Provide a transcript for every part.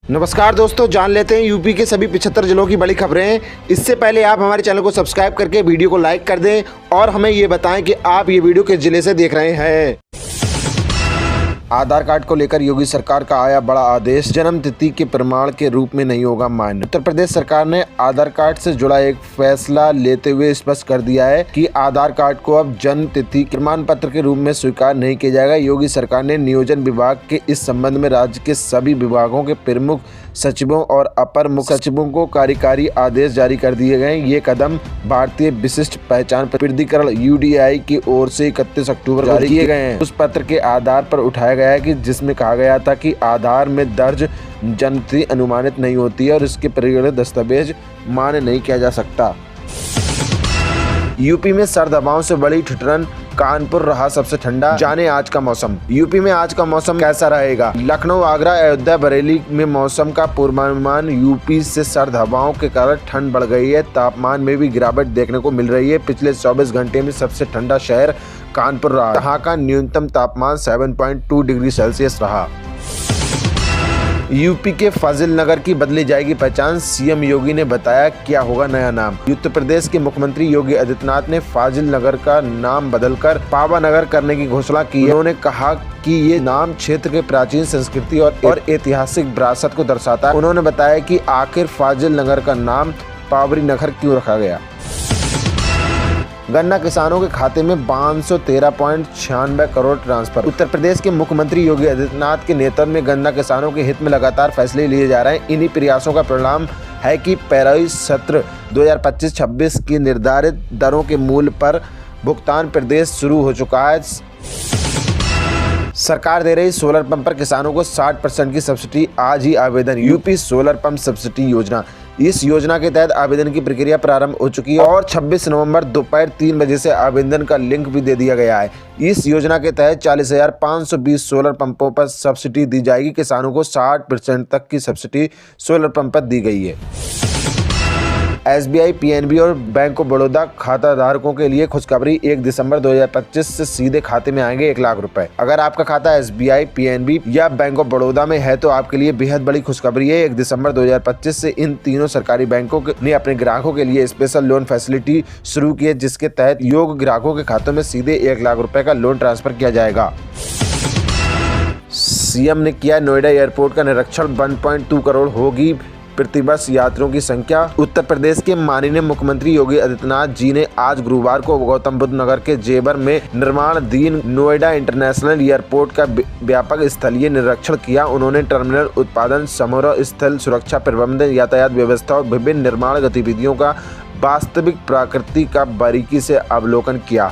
नमस्कार दोस्तों, जान लेते हैं यूपी के सभी 75 जिलों की बड़ी खबरें। इससे पहले आप हमारे चैनल को सब्सक्राइब करके वीडियो को लाइक कर दें और हमें ये बताएं कि आप ये वीडियो किस जिले से देख रहे हैं। आधार कार्ड को लेकर योगी सरकार का आया बड़ा आदेश, जन्म तिथि के प्रमाण के रूप में नहीं होगा मान्य। उत्तर प्रदेश सरकार ने आधार कार्ड से जुड़ा एक फैसला लेते हुए स्पष्ट कर दिया है कि आधार कार्ड को अब जन्म तिथि प्रमाण पत्र के रूप में स्वीकार नहीं किया जाएगा। योगी सरकार ने नियोजन विभाग के इस संबंध में राज्य के सभी विभागों के प्रमुख सचिवों और अपर मुख्य सचिवों को कार्यकारी आदेश जारी कर दिए गए। ये कदम भारतीय विशिष्ट पहचान प्राधिकरण UDI की ओर से 31 अक्टूबर को जारी किए गए हैं। उस पत्र के आधार पर उठाया गया है कि जिसमें कहा गया था कि आधार में दर्ज जन्म तिथि अनुमानित नहीं होती है और इसके परिगणित दस्तावेज मान्य नहीं किया जा सकता। यूपी में सर्द हवाओं से बड़ी ठिठुरन, कानपुर रहा सबसे ठंडा, जाने आज का मौसम। यूपी में आज का मौसम कैसा रहेगा? लखनऊ, आगरा, अयोध्या, बरेली में मौसम का पूर्वानुमान। यूपी से सर्द हवाओं के कारण ठंड बढ़ गई है, तापमान में भी गिरावट देखने को मिल रही है। पिछले 24 घंटे में सबसे ठंडा शहर कानपुर रहा। यहाँ का न्यूनतम तापमान 7.2 डिग्री सेल्सियस रहा। यूपी के फाजिल नगर की बदली जाएगी पहचान, सीएम योगी ने बताया क्या होगा नया नाम। उत्तर प्रदेश के मुख्यमंत्री योगी आदित्यनाथ ने फाजिल नगर का नाम बदलकर पावा नगर करने की घोषणा की है। उन्होंने कहा कि ये नाम क्षेत्र के प्राचीन संस्कृति और ऐतिहासिक विरासत को दर्शाता है। उन्होंने बताया कि आखिर फाजिल नगर का नाम पावरी नगर क्यों रखा गया। गन्ना किसानों के खाते में 513.96 करोड़ ट्रांसफर। उत्तर प्रदेश के मुख्यमंत्री योगी आदित्यनाथ के नेतृत्व में गन्ना किसानों के हित में लगातार फैसले लिए जा रहे हैं। इन्हीं प्रयासों का परिणाम है कि पैरोई सत्र 2025-26 की निर्धारित दरों के मूल्य पर भुगतान प्रदेश शुरू हो चुका है। सरकार दे रही सोलर पंप पर किसानों को 60% की सब्सिडी, आज ही आवेदन। यूपी सोलर पंप सब्सिडी योजना, इस योजना के तहत आवेदन की प्रक्रिया प्रारंभ हो चुकी है और 26 नवंबर दोपहर 3 बजे से आवेदन का लिंक भी दे दिया गया है। इस योजना के तहत 40,520 सोलर पंपों पर सब्सिडी दी जाएगी। किसानों को 60% तक की सब्सिडी सोलर पंप पर दी गई है। SBI, PNB और बैंक ऑफ बड़ौदा खाता धारकों के लिए खुशखबरी, 1 दिसंबर 2025 से सीधे खाते में आएंगे 1 लाख रुपए। अगर आपका खाता SBI, PNB या बैंक ऑफ बड़ौदा में है तो आपके लिए बेहद बड़ी खुशखबरी है। 1 दिसंबर 2025 से इन तीनों सरकारी बैंकों ने अपने ग्राहकों के लिए स्पेशल लोन फैसिलिटी शुरू की है, जिसके तहत योग्य ग्राहकों के खातों में सीधे 1 लाख रुपए का लोन ट्रांसफर किया जाएगा। सीएम ने किया नोएडा एयरपोर्ट का निरीक्षण, 1.2 करोड़ होगी प्रतिवर्ष यात्रियों की संख्या। उत्तर प्रदेश के माननीय मुख्यमंत्री योगी आदित्यनाथ जी ने आज गुरुवार को गौतम बुद्ध नगर के जेवर में निर्माणाधीन नोएडा इंटरनेशनल एयरपोर्ट का व्यापक स्थलीय निरीक्षण किया। उन्होंने टर्मिनल, उत्पादन, समारोह स्थल, सुरक्षा प्रबंधन, यातायात व्यवस्था और विभिन्न निर्माण गतिविधियों का वास्तविक प्रकृति का बारीकी से अवलोकन किया।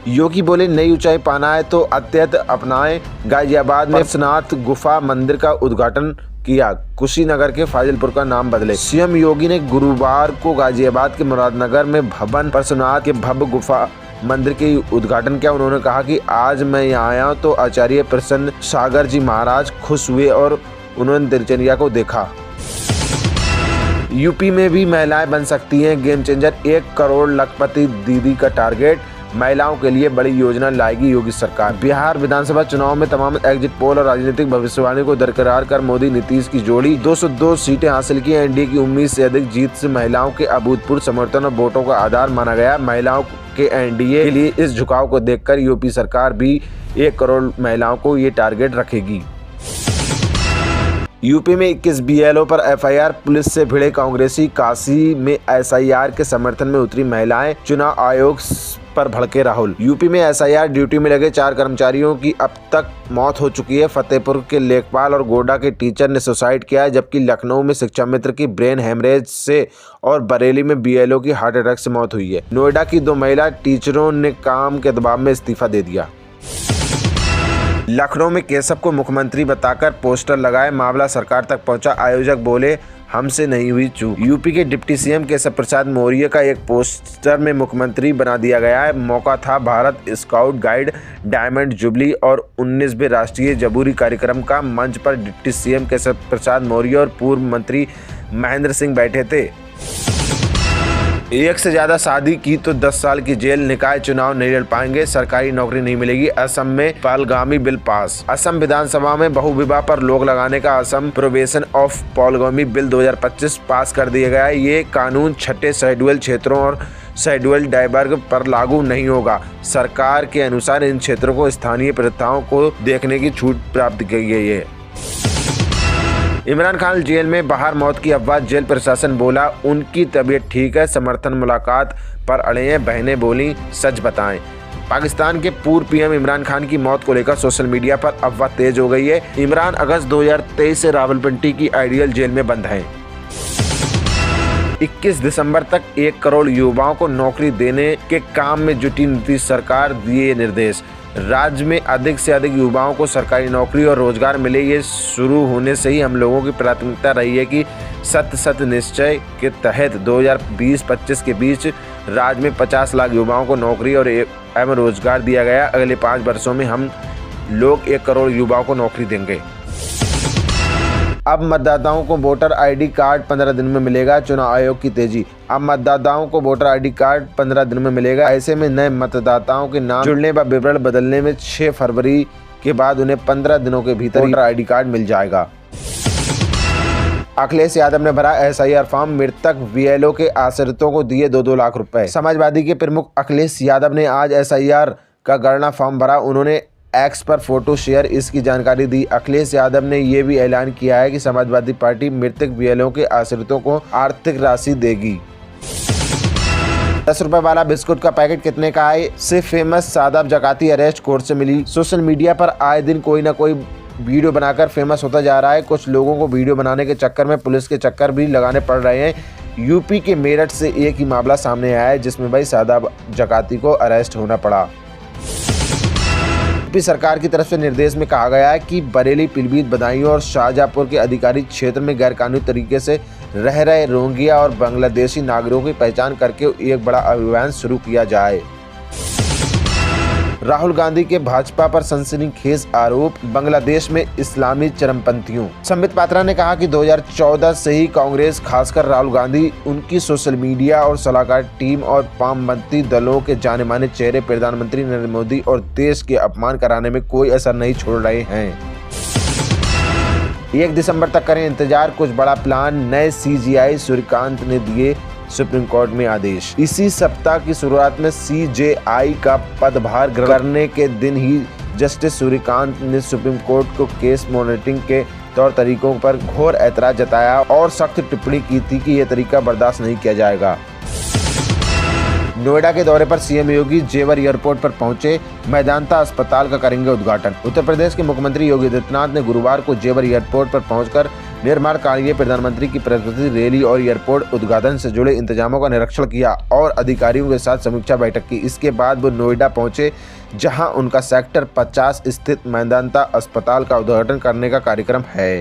योगी बोले, नई ऊंचाई पाना है तो अत्यंत अपनाएं। गाजियाबाद में पार्श्वनाथ गुफा मंदिर का उद्घाटन किया, कुशीनगर के फाजिलपुर का नाम बदले। सीएम योगी ने गुरुवार को गाजियाबाद के मुरादनगर में भवन पार्श्वनाथ के भव्य गुफा मंदिर के उद्घाटन किया। उन्होंने कहा कि आज मैं यहाँ आया हूँ तो आचार्य प्रसन्न सागर जी महाराज खुश हुए और उन्होंने दिनचर्या को देखा। यूपी में भी महिलाएं बन सकती हैं गेम चेंजर, 1 करोड़ लखपति दीदी का टारगेट। महिलाओं के लिए बड़ी योजना लाएगी योगी सरकार। बिहार विधानसभा चुनाव में तमाम एग्जिट पोल और राजनीतिक भविष्यवाणी को दरकिनार कर मोदी नीतीश की जोड़ी 202 सीटें हासिल की। एनडीए की उम्मीद से अधिक जीत से महिलाओं के अभूतपूर्व समर्थन और वोटों का आधार माना गया। महिलाओं के एनडीए के लिए इस झुकाव को देखकर यूपी सरकार भी 1 करोड़ महिलाओं को ये टारगेट रखेगी। यूपी में 21 BLO पर FIR, पुलिस से भिड़े कांग्रेसी। काशी में SIR के समर्थन में उतरी महिलाएं, चुनाव आयोग पर भड़के राहुल। यूपी में SIR ड्यूटी में लगे 4 कर्मचारियों की अब तक मौत हो चुकी है। फतेहपुर के लेखपाल और गोड्डा के टीचर ने सुसाइड किया है, जबकि लखनऊ में शिक्षा मित्र की ब्रेन हेमरेज से और बरेली में BLO की हार्ट अटैक से मौत हुई है। नोएडा की 2 महिला टीचरों ने काम के दबाव में इस्तीफा दे दिया। लखनऊ में केशव को मुख्यमंत्री बताकर पोस्टर लगाए, मामला सरकार तक पहुंचा। आयोजक बोले, हमसे नहीं हुई चूक। यूपी के डिप्टी सीएम केशव प्रसाद मौर्य का एक पोस्टर में मुख्यमंत्री बना दिया गया है। मौका था Bharat scout guide, diamond jubilee और 19वें राष्ट्रीय जबूरी कार्यक्रम का। मंच पर डिप्टी सीएम केशव प्रसाद मौर्य और पूर्व मंत्री महेंद्र सिंह बैठे थे। एक से ज्यादा शादी की तो 10 साल की जेल, निकाय चुनाव नहीं लड़ पाएंगे, सरकारी नौकरी नहीं मिलेगी। असम में पॉलीगामी बिल पास। असम विधानसभा में बहुविवाह पर रोक लगाने का Assam prohibition of polygamy bill 2025 पास कर दिया गया है। ये कानून 6 शेड्यूल क्षेत्रों और शेड्यूल डाइवर्ग पर लागू नहीं होगा। सरकार के अनुसार इन क्षेत्रों को स्थानीय प्रथाओं को देखने की छूट प्राप्त की गई है। इमरान खान जेल में बाहर, मौत की अफवाह। जेल प्रशासन बोला उनकी तबीयत ठीक है। समर्थन मुलाकात पर अड़े हैं, बहनें बोली सच बताएं। पाकिस्तान के पूर्व पीएम इमरान खान की मौत को लेकर सोशल मीडिया पर अफवाह तेज हो गई है। इमरान अगस्त 2023 से रावलपिंडी की आइडियल जेल में बंद हैं। 21 दिसंबर तक 1 करोड़ युवाओं को नौकरी देने के काम में जुटी नीतीश सरकार, दिए निर्देश। राज्य में अधिक से अधिक युवाओं को सरकारी नौकरी और रोजगार मिले, ये शुरू होने से ही हम लोगों की प्राथमिकता रही है कि सत्य निश्चय के तहत 2020-25 के बीच राज्य में 50 लाख युवाओं को नौकरी और एवं रोजगार दिया गया। अगले 5 वर्षों में हम लोग 1 करोड़ युवाओं को नौकरी देंगे। अब मतदाताओं को वोटर आईडी कार्ड 15 दिन में मिलेगा, चुनाव आयोग की तेजी। अब मतदाताओं को वोटर आईडी कार्ड 15 दिन में मिलेगा। ऐसे में नए मतदाताओं के नाम जुड़ने व विवरण बदलने में 6 फरवरी के बाद उन्हें 15 दिनों के भीतर वोटर आईडी कार्ड मिल जाएगा। अखिलेश यादव ने भरा SIR फॉर्म, मृतक BLO के आश्रितों को दिए 2-2 लाख रुपए। समाजवादी के प्रमुख अखिलेश यादव ने आज SIR का गणना फॉर्म भरा। उन्होंने X पर फोटो शेयर इसकी जानकारी दी। अखिलेश यादव ने यह भी ऐलान किया है कि समाजवादी पार्टी मृतक BLO के आश्रितों को आर्थिक राशि देगी। 10 रुपए वाला बिस्कुट का पैकेट कितने का है? से फेमस सादाब जकाती अरेस्ट, कोर्ट से मिली। सोशल मीडिया पर आए दिन कोई ना कोई वीडियो बनाकर फेमस होता जा रहा है। कुछ लोगों को वीडियो बनाने के चक्कर में पुलिस के चक्कर भी लगाने पड़ रहे हैं। यूपी के मेरठ से एक ही मामला सामने आया है जिसमें भाई सादाब जकाती को अरेस्ट होना पड़ा। यूपी सरकार की तरफ से निर्देश में कहा गया है कि बरेली, पीलीभीत, बदायूं और शाहजहांपुर के अधिकारी क्षेत्र में गैरकानूनी तरीके से रह रहे रोहिंग्या और बांग्लादेशी नागरिकों की पहचान करके एक बड़ा अभियान शुरू किया जाए। राहुल गांधी के भाजपा पर सनसनीखेज आरोप, बांग्लादेश में इस्लामी चरमपंथियों। संबित पात्रा ने कहा कि 2014 से ही कांग्रेस, खासकर राहुल गांधी, उनकी सोशल मीडिया और सलाहकार टीम और वामपंथी दलों के जाने माने चेहरे प्रधानमंत्री नरेंद्र मोदी और देश के अपमान कराने में कोई असर नहीं छोड़ रहे हैं। 1 दिसंबर तक करें इंतजार, कुछ बड़ा प्लान। नए CJI सूर्यकांत ने दिए सुप्रीम कोर्ट में आदेश। इसी सप्ताह की शुरुआत में CJI का पदभार ग्रहण करने के दिन ही जस्टिस सूर्यकांत ने सुप्रीम कोर्ट को केस मॉनिटरिंग के तौर तरीकों पर घोर ऐतराज जताया और सख्त टिप्पणी की थी कि यह तरीका बर्दाश्त नहीं किया जाएगा। नोएडा के दौरे पर सीएम योगी जेवर एयरपोर्ट पर पहुंचे, मेदांता अस्पताल का करेंगे उद्घाटन। उत्तर प्रदेश के मुख्यमंत्री योगी आदित्यनाथ ने गुरुवार को जेवर एयरपोर्ट पर पहुंचकर निर्माण कार्य, प्रधानमंत्री की प्रस्तुति, रैली और एयरपोर्ट उद्घाटन से जुड़े इंतजामों का निरीक्षण किया और अधिकारियों के साथ समीक्षा बैठक की। इसके बाद वो नोएडा पहुंचे, जहां उनका सेक्टर 50 स्थित मेदांता अस्पताल का उद्घाटन करने का कार्यक्रम है।